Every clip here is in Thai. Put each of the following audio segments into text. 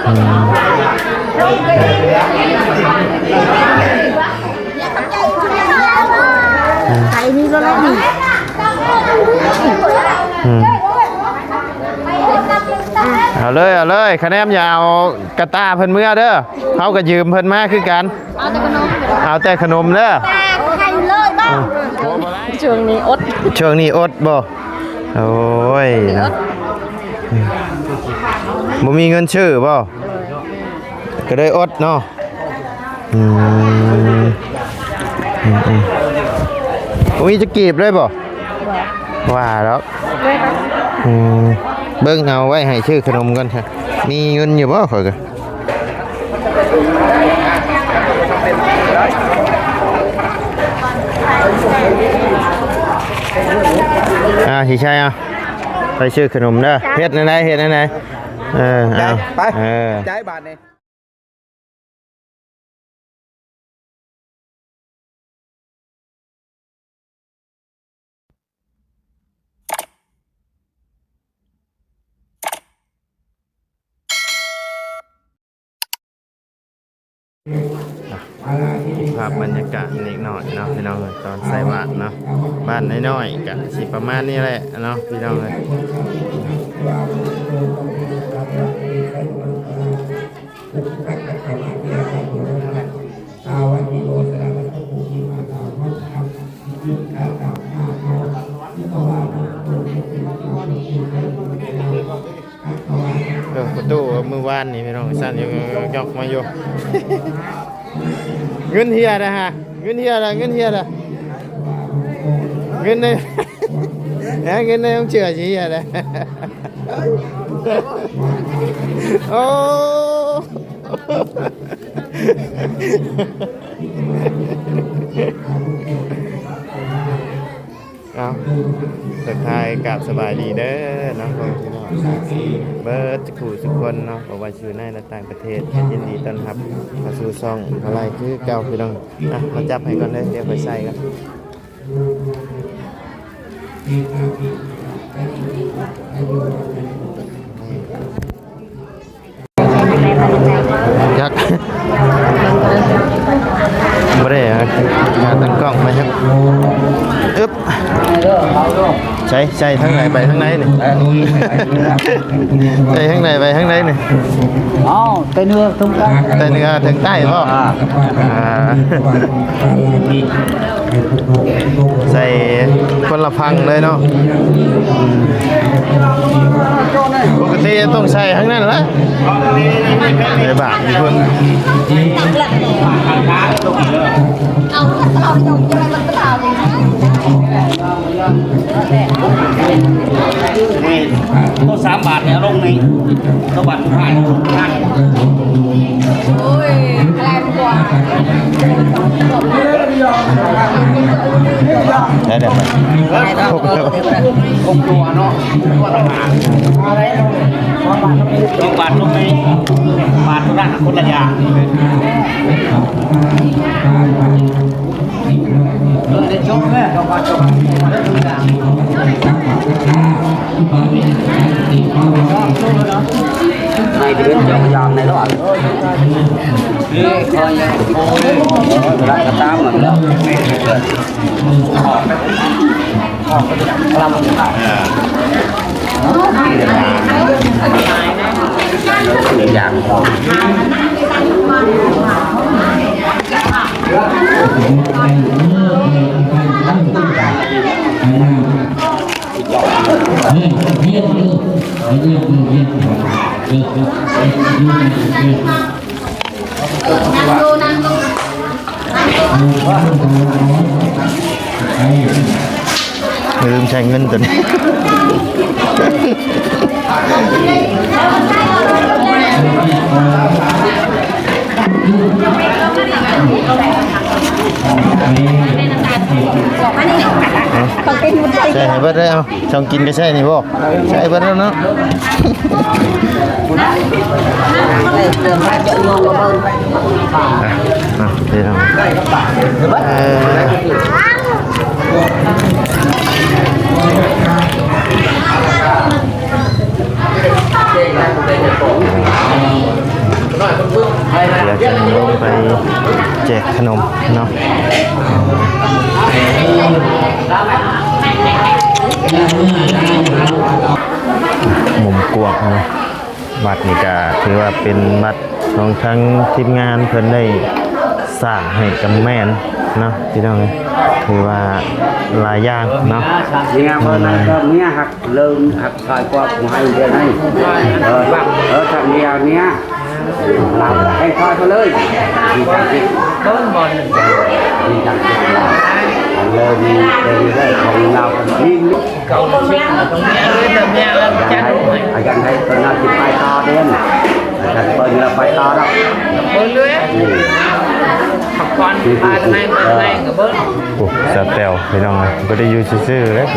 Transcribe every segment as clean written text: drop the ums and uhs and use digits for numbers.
ไก่นี่ก็แล้วนี่เอาเลยคะแนนอย่าเอากระตาเพิ่นเมื่อเด้อเขาก็ยืมเพิ่นมาคือกันเอาแต่ขนมเด้อไก่เลยบ้างช่วงนี้อดบ่โอ้ยบ่มีเงินชื่อบ่ก็ได้อดเนาะมีจะกีบเลยบ่ว่าแล้วเบิ่งเอาไว้ให้ชื่อขนมกันค่ะมีเงินอยู่บ่ข่อยก็สิใช่ไปชื่อขนมเด้อเฮ็ดไหนเอาไปจ่ายบาทนี่ภาพบรรยากาศเล็กน้อยเนาะพี่น้องตอนใส่บาตรเนาะบ้านน้อยๆกะสิประมาณนี้แหละเนาะพี่น้องเลยประตูมือวานนี่พี่น้องสั่นยกมาอยู่เงินเฮียนะฮะเงินเฮียนะเงินในเงินในต้องเชื่อสิเฮียนะโอ้เอาสุดท้ายกลับสบายดีเด้อน้องคนพี่น้องเบิร์ดขู่สุกคนเนาะบอกว่าอยู่ในต่างประเทศยินดีต้อนรับมาสู่ซ่องอะไรคือเก่าพี่น้องมาจับให้ก่อนเลยเดี๋ยวไปใส่กันยักษ์ไม่ได้งานตั้งกล้องไหมครับอึ๊บใช่ทั้งไหนไปทั้งไหนนี่ใช่ทั้งไหนไปทั้งไหนนี่อ๋อใต้เนื้อถึงใต้ถึงใต้ป่ะใส่คนละพังเลยเนาะปกติต้องใส่ทั้งนั้นแหละในบาทเพิ่งเอาเราจงจะไปมันก็เอาเลยตัว3 บาทเนี่ยลงในตัวบาทผ่านโอ้ยอะไรกว่าได้เดี๋ยวไปตัวเนาะตัวละบาท2 บาทลงในบาทละคนละอย่างเด็กชมแม่2 บาทในเดือนจะพยายามในระหว่างนี่คอยรักกระตามเหมือนเดิมกลับอย่างลืมใช้เงินตัวนี้ใช่ให้เบิดได้เอาช่องกินก็ใช่นี่บ่ใช่เบิดแล้วเนาะเดี๋ยว เดี๋ยวจะลงไปแจกขนมเนาะมุมกวางนะบัตรนี่ก็ถือว่าเป็นบัตรของทั้งทีมงานเพิ่นได้สร้างให้กับแม่นเนาะพี่น้องเลยถือว่าหลายอย่างเนาะ ทีมงานเพิ่นนั้นก็เนี้ยหักเริ่มหักซอยกว่าผมให้เดือนให้ทำเนี้ยเนี้ยเราให้ซอยเขาเลยดีจังสิเบิ้ลบอลดีจังสิเลยมีได้ของเรายิ่งเก่าชิดตรงนี้เลยแบบนี้ยังให้ตอนนั้นติดไปต่อเดือนแต่เปิดเราไปต่อแล้วเปิดเลยขับควันพาทนายเปิดแรงกับเบิ้ล โอ้สแตลพี่น้องเลยบ่ได้อยู่ซื่อๆเลย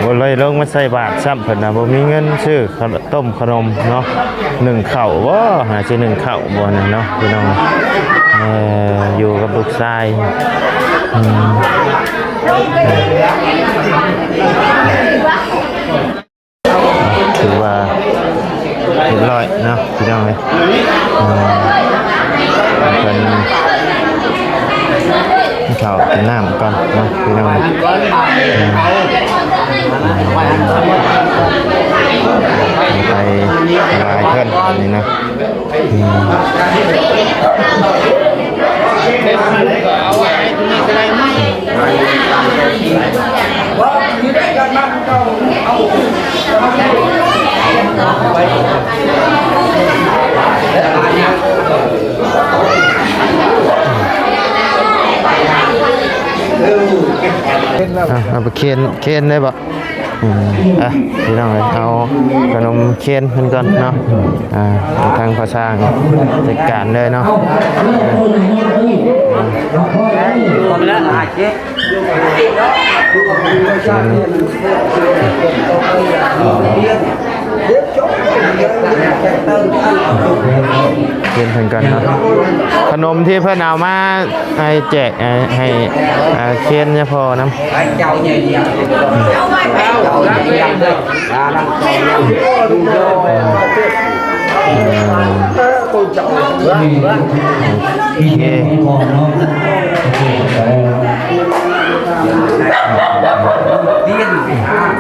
บ่เลยลงมาใส่บาทซ้ำเพิ่นน่ะบ่มีเงินซื้อต้มขนมเนาะนึ่งข้าวบ่หาสินึ่งข้าวบ่นั่นเนาะพี่น้องอยู่กับลูกชายถือว่าเรียบร้อยเนาะพี่น้องเลยเป็นข้าวเป็นน้ำก่อนเนาะพี่น้องไปลายเพื่อนนี่นะเอาไปเคนได้ปะพี่น้องเลยเอาขนมเคนเพิ่นก่อนเนาะทางภาษาจัดการเลยเนาะเคนเพิ่นก่อนเนาะขนมที่เพิ่นเอามาให้แจกให้เคนเนี่ยพอน้ำ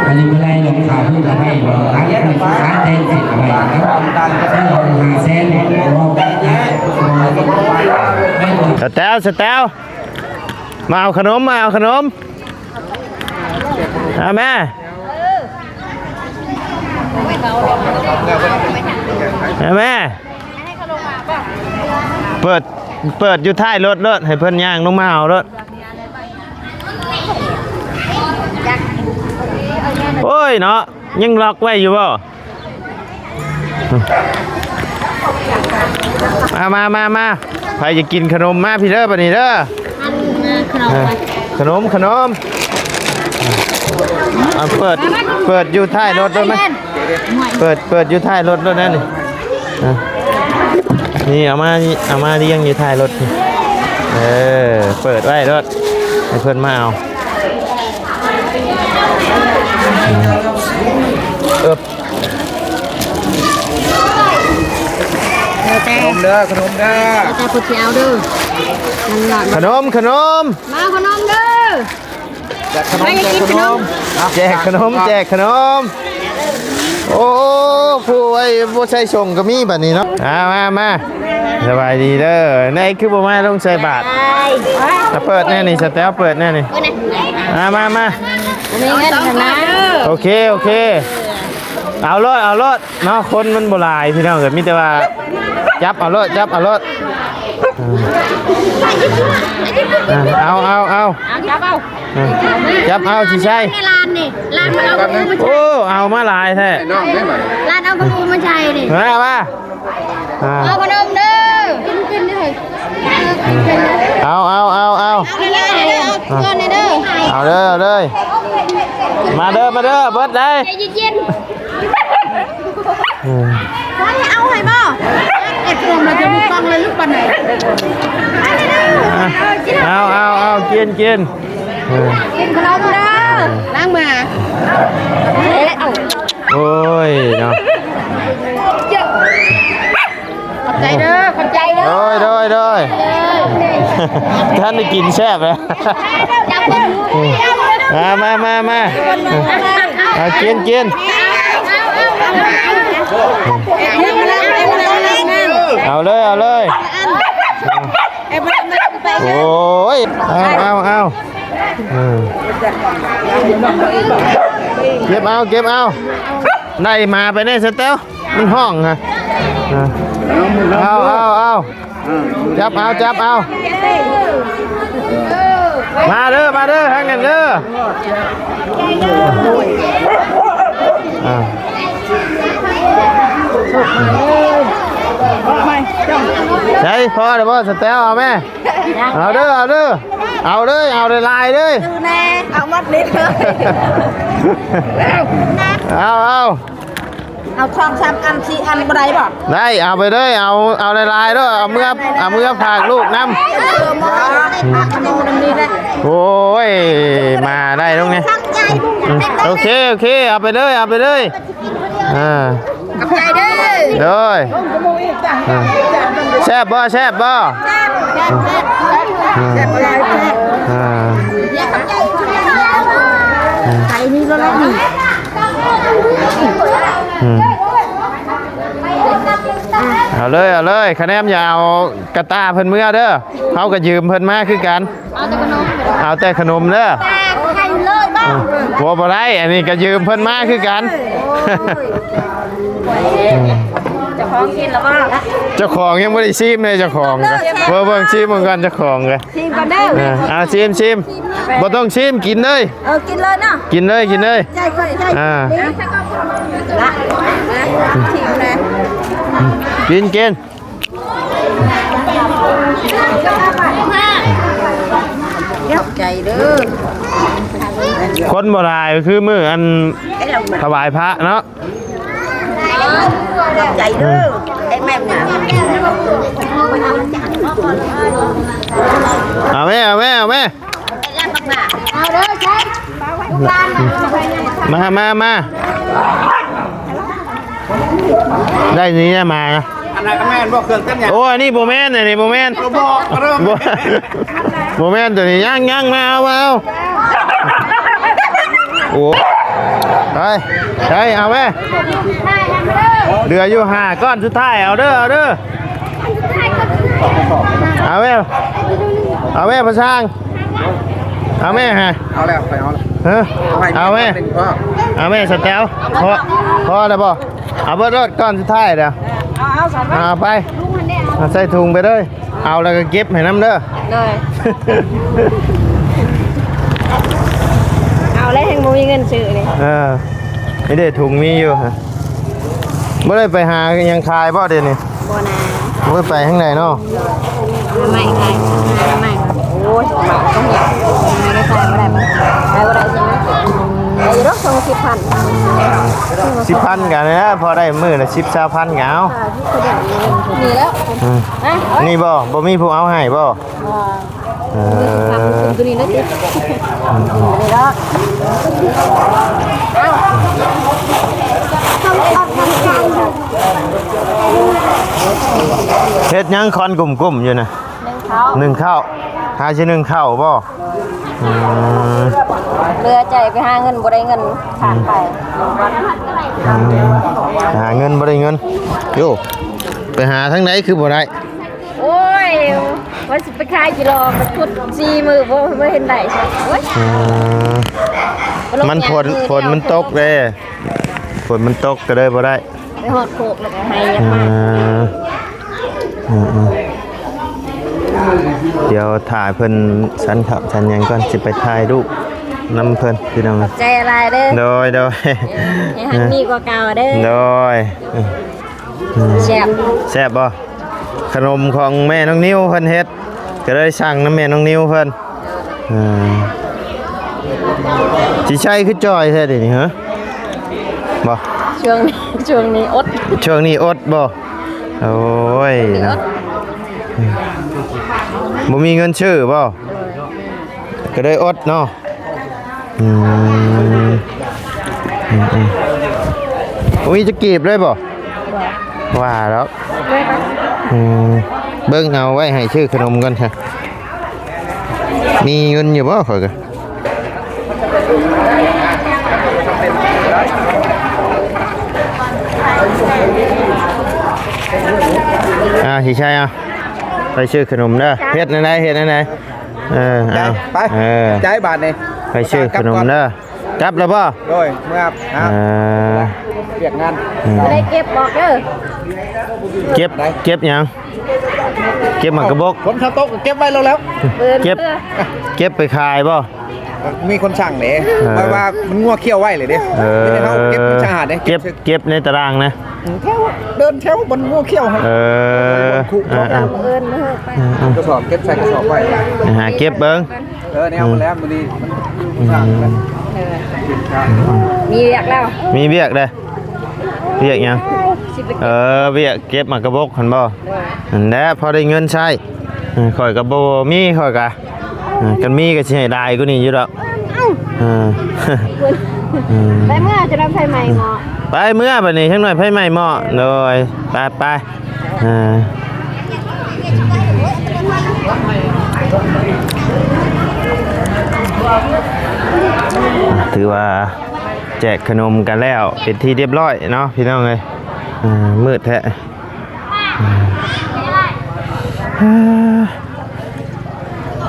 อันนี้ไม่ได้ลงข่าวที่จะให้เราตั้งในสารเทนสิทธิ์อะไรนะครับที่เราหาเส้นสแตลมาเอาขนมแม่แม่เปิดอยู่ท้ายรถให้เพิ่นย่างลงมาเอารถโอ้ยเนาะยังล็อกไว้อยู่บ่มาใครจะกินขนมมาพี่เด้อปะนี่เด้อขนมเปิดอยู่ท้ายรถด้วยไหมเปิดอยู่ท้ายรถด้วยนั่นนี่เอามาเลี้ยงอยู่ท้ายรถเปิดไว้รถให้เพื่อนมาเอาขนมเด้อแต่ผู้เชี่ยวดูขนมมาขนมเด้อแจกขนมโอ้ผู้ไอ้ผู้ใช้ชงก็มีแบบนี้เนาะมาสบายดีเด้อในคือบ่มาต้องใส่บาทเปิดแน่นี่สแตลเปิดแน่นี่มามีเงินนะโอเคเอารถเนาะคนมันโบราณพี่น้องเกิดมีแต่ว่าจับเอารถจับเอาสิใช่ลานนี่ลานมันเอาขนมมาใช่เอามาลายแท้ลานเอาขนมมาใช่นี่มาเอาขนมเด้อกินเลยเอาเงินเด้อเอาเลยมาเด้อเบิดได้เย็นเอาให้บ่เอ็ดรวมเราจะมีฟังเลยลูกปันไหนเอากินขนมเด้อล้างมาโอ้ยเนาะ ใจเด้อขอบใจเด้อ โดยท่านได้กินแซ่บเลยมาเอากินเอาเลยโอ้ยเอาเก็บเอาได้มาไปได้สเตลมันห้องฮะเอาจับเอามาเด้อทางนั้นเด้อใช่พอเดี๋ยวพ่อสเตลเอาแม่เอาเด้อเอาเลยลายเลย แน่เอามัดนิดเลย เอาช่อง3 อัน 4 อันบ่ได้บ่ ได้เอาไปเลยเอาลายด้วยเอาเมื่อผากลูกน้ำโอ้ยมาได้ตรงนี้โอเคเอาไปเลยขอบใจเด้อ เลยแซ่บบ่แซ่บอะไรไก่นี่ก็แล้วนี่เอาเลยคะแนนอย่าเอากระตาเพิ่นเมื่อเด้อเขาก็ยืมเพิ่นมาคือกันเอาแต่ขนมเด้อไข่เลยบ้างบัวบ่ได้อันนี้ก็ยืมเพิ่นมาคือกันเจ้าของกินแล้วบ้าง เจ้าของยังไม่ได้ชิมเลยเจ้าของเบิ่งชิมเหมือนกันเจ้าของเลย ชิมกันเด้อเอาชิมบ่ต้องชิมกินเลย กินเลยเนาะกินเลยใช่ละชิมนะกินใจเด้อคนโบราณคือมืออันถวายพระเนาะใจเด้อไอ้แม่เนี่ยเอาแม่เอาเด้อใช่มาได้นี้มาอันนั้นก็แม่นบอกเครื่องเต้นอย่างโอ้อันนี้โบแมนอันนี้โบแมนบอกเริ่มโบแมนตัวนี้ย่างมาเอาโอ้ไปเอาแม่เดืออยู่5 ก้อนสุดท้ายเอาเด้อเอาแม่พระช่างเอาแม่ฮะเอาแล้วไปเอาแม่สเตลพอแล้วบ่เอาเบิดรถก้อนสุดท้ายเด้อเอาไปใส่ถุงไปเลยเอาแล้วก็เก็บให้น้ำเด้อเลยเอาแล้วแห่งบ่มีเงินซื้อนี่ไม่ได้ถุงมีอยู่ฮะไม่ได้ไปหายังคายบ่เดี๋ยวนี้บ่นะไม่ไปข้างในเนาะไม่คายไม่โอ้ยต้องเห็นไม่ได้คายบ่ได้มั้ยคายบ่ได้ใช่มั้ยไอ้รถส่ง10,000กันนะพอได้มื้อละ10-20,000เหงานี่แล้วนี่บ่มีผู้เอาให้บ่ตัวนี้นะจิ๊บนี่แล้วเฮ็ดยังคอนกลุ่มๆอยู่นะนึ่งข้าวหาสินึ่งข้าวบ่เรือใจไปหาเงินบ่ได้เงินขาดไปหาเงินบ่ได้เงินโยไปหาทางไหนคือบ่ได้โอ้ยว่าสิไปขายกิโลมันพุด4 มื้อบ่เห็นได้ใช่โอ้ยมันฝนมันตกเลยฝนมันตกก็เลยบ่ได้ไปหอดโคกแล้วก็ให้ยักมาเดี๋ยวถ่ายเพิ่นสันขับสันยังก่อนสิไปถ่ายรูปน้ำเพิ่นพี่น้องใจอะไรเด้อโดยให้มีกว่าเก่าเด้อโดยแซ่บบ่ขนมของแม่น้องนิ้วเพิ่นเฮ็ดก็เลยสั่งน้ำแม่น้องนิ้วเพิ่นสิใช่คือจอยแท้ดินี่ฮะบ่ช่วงนี้อดบ่โอ้ยนะบ่มีเงินชื่อบ่ก็ได้อดเนาะมีจะกีบเลยบ่ว่าแล้ว เบิ่งเอาไว้ให้ชื่อขนมก่อนค่ะมีเงินอยู่บ่ข่อยก็สิใช่เอาไปชื่อขนมเด้อเฮ็ดไหนเฮ็ดไหนเอาไปใจบาทนี่ไปชื่อขนมเด้อกลับแล้วบ่โดยเมื่อเปียกงานได้เก็บบอกเด้อเก็บหยังเก็บหมากกระบอกคนข้าวโต๊ะเก็บไว้แล้วเก็บไปขายบ่มีคนสั่งเด้ว่ามันงัวเขี้ยวไว้เลยเด้ไม่ได้เขาเก็บชาหาดเด้เก็บในตารางนะเดินแถวบนงัวเขี้ยวครับกระสอบเก็บใส่กระสอบไว้เก็บเบิ้งเนี่ยเอาแล้วมื้อนี้มีเรียกแล้วมีเบียกเด้เบียกยังเบียกเก็บหมากกระบอกหันบ่หันแล้วพอได้เงินใช้ข่อยกระโบมีข่อยกะกันมีก็สิให้ได้กูนี่อยู่ดอกไปเมื่อจะรับไฟใหม่เหมาะไปเมื่อบัดนี้ทั้งหน่อยไฟใหม่เหมาะเลยไปถือว่าแจกขนมกันแล้วเป็นที่เรียบร้อยเนาะพี่น้องเอ้ยมืดแท้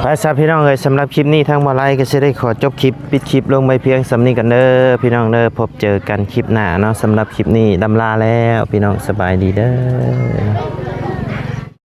ไปซะพี่น้องเอ้ยสำหรับคลิปนี้ทางบ่ไลก็สิได้ขอจบคลิปปิดคลิปลงไปเพียงสำนี้กันเด้อพี่น้องเด้อพบเจอกันคลิปหน้าเนาะสำหรับคลิปนี้ลำลาแล้วพี่น้องสบายดีเด้อ